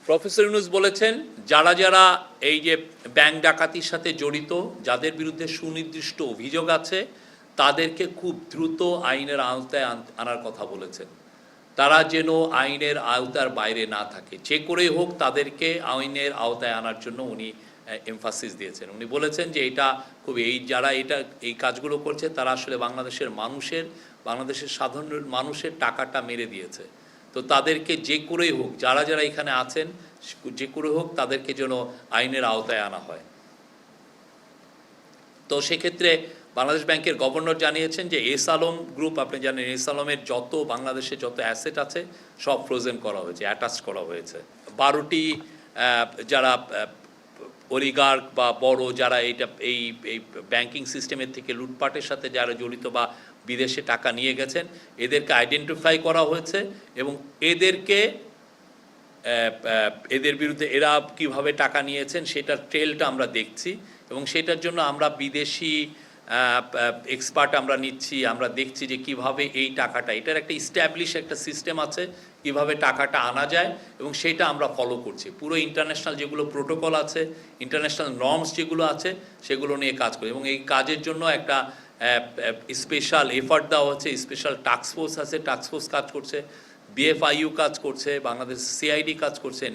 Professor Yunus বলেছেন যারা যারা এই যে ব্যাংক ডাকাতির সাথে জড়িত, যাদের বিরুদ্ধে সুনির্দিষ্ট অভিযোগ আছে, তাদেরকে খুব দ্রুত আইনের আওতায় আনার কথা বলেছেন। তারা যেন আইনের আওতার বাইরে না থাকে, যে করেই হোক তাদেরকে আইনের আওতায় আনার জন্য উনি এমফাসিস দিয়েছেন। উনি বলেছেন যে এটা খুব যারা এই কাজগুলো করছে তারা আসলে বাংলাদেশের সাধারণ মানুষের টাকাটা মেরে দিয়েছে। তো তাদেরকে যে করেই হোক, যারা যারা এখানে আছেন যে করে হোক তাদেরকে যেন আইনের আওতায় আনা হয়। তো সেক্ষেত্রে বাংলাদেশ ব্যাংকের গভর্নর জানিয়েছেন যে এস আলম গ্রুপ, আপনি জানেন এস আলমের বাংলাদেশে যত অ্যাসেট আছে সব ফ্রোজেন করা হয়েছে, অ্যাটাচ করা হয়েছে। 12টি যারা অলিগার্ক বা বড় যারা এই ব্যাংকিং সিস্টেমের থেকে লুটপাটের সাথে যারা জড়িত বা বিদেশে টাকা নিয়ে গেছেন, এদেরকে আইডেন্টিফাই করা হয়েছে এবং এদের বিরুদ্ধে এরা কিভাবে টাকা নিয়েছেন সেটার ট্রেলটা আমরা দেখছি এবং সেটার জন্য আমরা বিদেশি এক্সপার্ট আমরা নিচ্ছি। আমরা দেখছি যে কিভাবে এই টাকাটা, এটার একটা একটা সিস্টেম আছে কিভাবে টাকাটা আনা যায় এবং সেটা আমরা ফলো করছি। পুরো ইন্টারন্যাশনাল যেগুলো প্রোটোকল আছে, ইন্টারন্যাশনাল নর্মস যেগুলো আছে সেগুলো নিয়ে কাজ করি এবং এই কাজের জন্য একটা স্পেশাল এফার্ট দেওয়া হচ্ছে। স্পেশাল টাস্কফোর্স আছে, টাস্কফোর্স কাজ করছে, বিএফআইইউ কাজ করছে, বাংলাদেশ সিআইডি কাজ করছে,